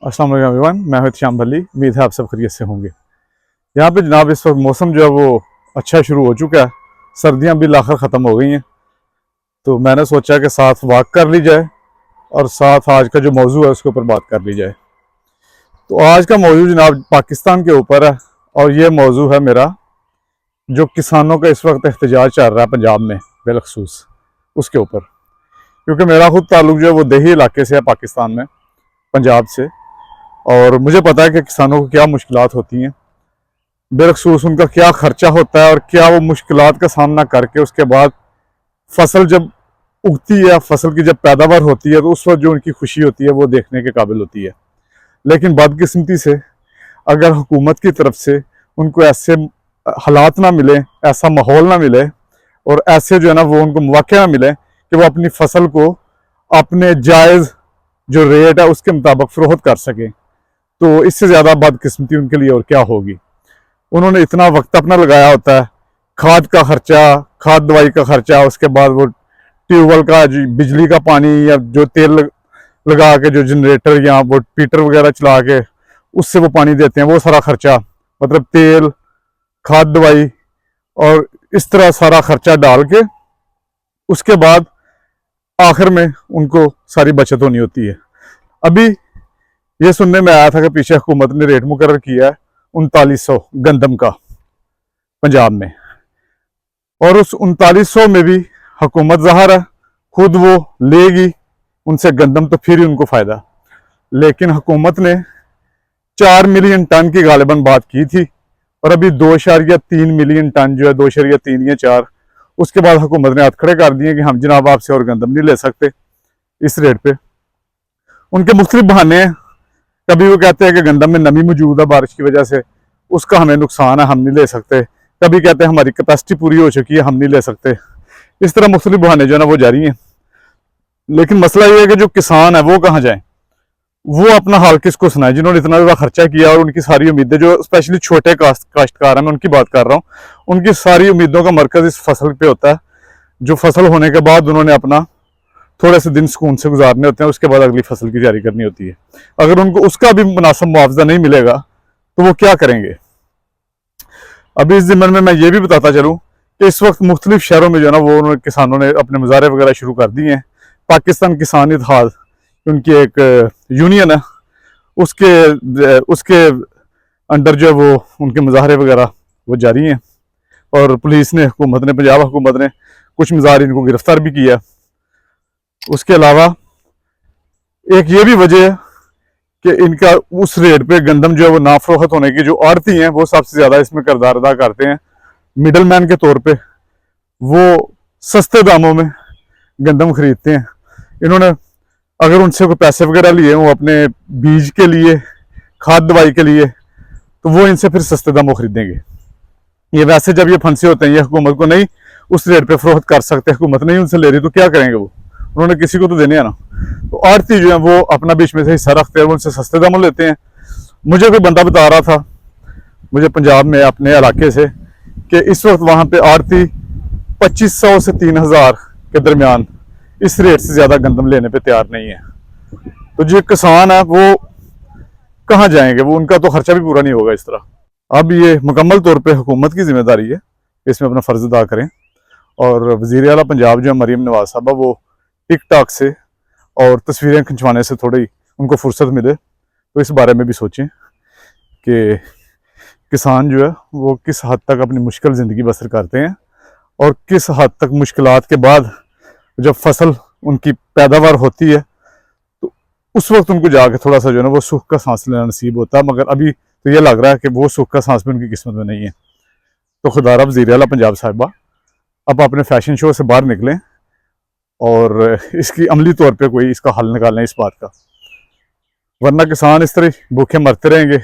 अस्सलाम वालेकुम एवरीवन, मैं हूं श्याम भल्ली। उम्मीद है आप सब खैरियत से होंगे। यहाँ पे जनाब इस वक्त मौसम जो है वो अच्छा शुरू हो चुका है। सर्दियाँ भी लाखर ख़त्म हो गई हैं, तो मैंने सोचा कि साथ वॉक कर ली जाए और साथ आज का जो मौजू है उसके ऊपर बात कर ली जाए। तो आज का मौजू जनाब पाकिस्तान के ऊपर है, और ये मौजू है मेरा जो किसानों का इस वक्त एहतजाज चल रहा है पंजाब में बिलखसूस, उसके ऊपर। क्योंकि मेरा खुद ताल्लुक जो है वो देही इलाके से है, पाकिस्तान में, पंजाब से, और मुझे पता है कि किसानों को क्या मुश्किलात होती हैं, बिलखसूस उनका क्या खर्चा होता है और क्या वो मुश्किलात का सामना करके उसके बाद फसल जब उगती है, फसल की जब पैदावार होती है, तो उस वक्त जो उनकी खुशी होती है वो देखने के काबिल होती है। लेकिन बदकिस्मती से अगर हुकूमत की तरफ से उनको ऐसे हालात ना मिले, ऐसा माहौल ना मिले, और ऐसे जो है ना वो उनको मौके ना मिले कि वो अपनी फसल को अपने जायज़ जो रेट है उसके मुताबिक फरोख्त कर सकें, तो इससे ज़्यादा बदकिस्मती उनके लिए और क्या होगी। उन्होंने इतना वक्त अपना लगाया होता है, खाद का खर्चा, खाद दवाई का खर्चा, उसके बाद वो ट्यूबवेल का बिजली का पानी या जो तेल लगा के जो जनरेटर या वो पीटर वगैरह चला के उससे वो पानी देते हैं, वो सारा खर्चा, मतलब तेल, खाद दवाई और इस तरह सारा खर्चा डाल के उसके बाद आखिर में उनको सारी बचत होनी होती है। अभी ये सुनने में आया था कि पीछे हुकूमत ने रेट मुकर्रर किया है 3900 गंदम का पंजाब में, और उस 3900 में भी हुकूमत ज़ाहिर है खुद वो लेगी उनसे गंदम, तो फिर ही उनको फ़ायदा। लेकिन हुकूमत ने 4 मिलियन टन की गालिबन बात की थी, और अभी 2.3 मिलियन टन जो है, 2.3 या 4, उसके बाद हुकूमत ने हाथ खड़े कर दिए कि हम जनाब आपसे और गंदम नहीं ले सकते इस रेट पे। उनके मुख्तलिफ बहाने हैं। कभी वो कहते हैं कि गंदम में नमी मौजूद है बारिश की वजह से, उसका हमें नुकसान है, हम नहीं ले सकते। कभी कहते हैं हमारी कैपेसिटी पूरी हो चुकी है, हम नहीं ले सकते। इस तरह मुख्तलिफ बहाने जो है ना वो जारी हैं। लेकिन मसला ये है कि जो किसान है वो कहाँ जाए, वो अपना हाल किसको सुनाए, जिन्होंने इतना ज़्यादा खर्चा किया और उनकी सारी उम्मीदें, जो स्पेशली छोटे काश्तकार हैं, मैं उनकी बात कर रहा हूँ, उनकी सारी उम्मीदों का मरकज़ इस फसल पे होता है। जो फसल होने के बाद उन्होंने अपना थोड़े से दिन सुकून से गुजारने होते हैं, उसके बाद अगली फसल की तैयारी करनी होती है। अगर उनको उसका भी मुनासिब मुआवजा नहीं मिलेगा तो वो क्या करेंगे। अभी इस ज़िम्मन में मैं ये भी बताता चलूँ कि इस वक्त मुख्तलिफ शहरों में जो है ना वो किसानों ने अपने मुजाहरे वगैरह शुरू कर दिए हैं। पाकिस्तान किसान इत्तेहाद, उनकी एक यूनियन है, उसके उसके अंडर जो है वो उनके मुजाहरे वगैरह वो जारी हैं, और पुलिस ने, हुकूमत ने, पंजाब हुकूमत ने कुछ मुजाहिरीन को गिरफ्तार भी किया। उसके अलावा एक ये भी वजह है कि इनका उस रेट पे गंदम जो है वो नाफरोख्त होने की जो आड़ती हैं वो सबसे ज़्यादा इसमें किरदार अदा करते हैं। मिडल मैन के तौर पे वो सस्ते दामों में गंदम खरीदते हैं। इन्होंने अगर उनसे कोई पैसे वगैरह लिए हों अपने बीज के लिए, खाद दवाई के लिए, तो वो इनसे फिर सस्ते दामों खरीदेंगे। ये वैसे जब ये फंसे होते हैं, ये हुकूमत को नहीं उस रेट पे फरोख्त कर सकते, हुकूमत नहीं उनसे ले रही, तो क्या करेंगे वो, उन्होंने किसी को तो देने हैं ना। तो आड़ती जो है वो अपना बीच में से हिस्सा रखते हैं, वो उनसे सस्ते दामों लेते हैं। मुझे कोई बंदा बता रहा था, मुझे पंजाब में अपने इलाके से, कि इस वक्त वहाँ पे आड़ती 2500 से 3000 के दरमियान इस रेट से ज़्यादा गंदम लेने पे तैयार नहीं है। तो जो किसान है वो कहाँ जाएंगे, वो उनका तो खर्चा भी पूरा नहीं होगा इस तरह। अब ये मुकम्मल तौर पे हुकूमत की जिम्मेदारी है इसमें अपना फ़र्ज अदा करें, और वज़ीर आला पंजाब जो है मरीम नवाज साहबा, वो टिक टॉक से और तस्वीरें खिंचवाने से थोड़ी उनको फुर्सत मिले, तो इस बारे में भी सोचें कि किसान जो है वो किस हद तक अपनी मुश्किल ज़िंदगी बसर करते हैं, और किस हद तक मुश्किलात के बाद जब फसल उनकी पैदावार होती है तो उस वक्त उनको जाके थोड़ा सा जो है ना वो सुख का सांस लेना नसीब होता है। मगर अभी तो ये लग रहा है कि वो सुख का सांस भी उनकी किस्मत में नहीं है। तो खुदारा वज़ीर आला पंजाब साहिबा अब अपने फैशन शो से बाहर निकलें और इसकी अमली तौर पे कोई इसका हल निकालें इस बात का, वरना किसान इस तरह भूखे मरते रहेंगे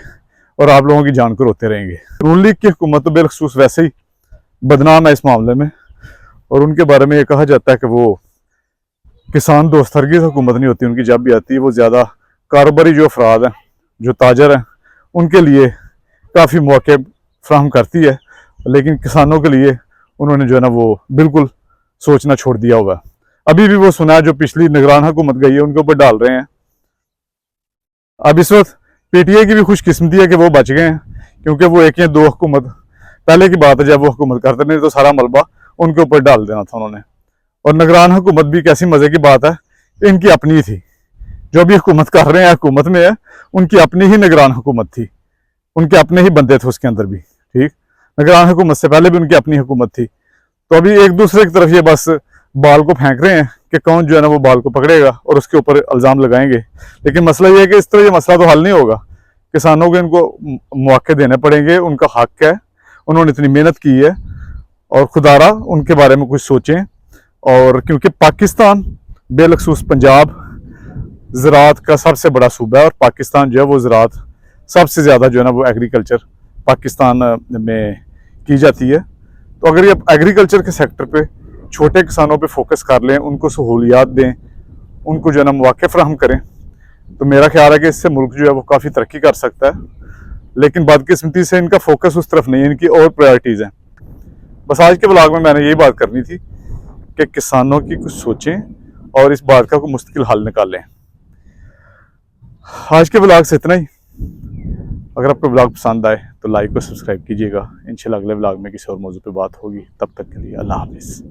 और आप लोगों की जान को रोते रहेंगे। नून लीग की हुकूमत तो बिलखसूस वैसे ही बदनाम है इस मामले में, और उनके बारे में ये कहा जाता है कि वो किसान दोस्त हरगिज़ हुकूमत नहीं होती उनकी, जब भी आती है वो ज़्यादा कारोबारी जो अफराद हैं, जो ताजर हैं, उनके लिए काफ़ी मौके फ्राहम करती है। लेकिन किसानों के लिए उन्होंने जो है ना वो बिल्कुल सोचना छोड़ दिया हुआ है। अभी भी वो सुना है जो पिछली निगरान हुकूमत गई है उनके ऊपर डाल रहे हैं अब इस वक्त पीटीआई की भी खुशकिस्मती है कि वो बच गए हैं, क्योंकि वो एक या दो हुकूमत पहले की बात है जब वो हुकूमत करते, नहीं तो सारा मलबा उनके ऊपर डाल देना था उन्होंने। और निगरान हुकूमत भी कैसी मजे की बात है, इनकी अपनी थी। जो भी हुकूमत कर रहे हैं, हुकूमत में है, उनकी अपनी ही निगरान हुकूमत थी, उनके अपने ही बंदे थे उसके अंदर भी। ठीक, निगरान हुकूमत से पहले भी उनकी अपनी हुकूमत थी। तो अभी एक दूसरे की तरफ ये बस बाल को फेंक रहे हैं कि कौन जो है ना वो बाल को पकड़ेगा और उसके ऊपर इल्ज़ाम लगाएंगे। लेकिन मसला ये है कि इस तरह ये मसला तो हल नहीं होगा। किसानों को इनको मौके देने पड़ेंगे, उनका हक है, उन्होंने इतनी मेहनत की है, और खुदारा उनके बारे में कुछ सोचें। और क्योंकि पाकिस्तान बेलखसूस पंजाब ज़राअत का सबसे बड़ा सूबा है, और पाकिस्तान जो है वो ज़राअत सबसे ज़्यादा जो है ना वो एग्रीकल्चर पाकिस्तान में की जाती है। तो अगर ये एग्रीकल्चर के सेक्टर पे छोटे किसानों पे फोकस कर लें, उनको सहूलियात दें, उनको जो है ना मौके फराहम करें, तो मेरा ख्याल है कि इससे मुल्क जो है वो काफ़ी तरक्की कर सकता है। लेकिन बदकिस्मती से इनका फोकस उस तरफ नहीं है, इनकी और प्रायोरिटीज़ हैं। बस आज के ब्लॉग में मैंने यही बात करनी थी कि किसानों की कुछ सोचें और इस बात का कोई मुश्किल हल निकालें। आज के ब्लॉग से इतना ही। अगर आपको ब्लॉग पसंद आए तो लाइक और सब्सक्राइब कीजिएगा। इंशाल्लाह अगले ब्लॉग में किसी और मौजू पे बात होगी। तब तक के लिए अल्लाह हाफिज़।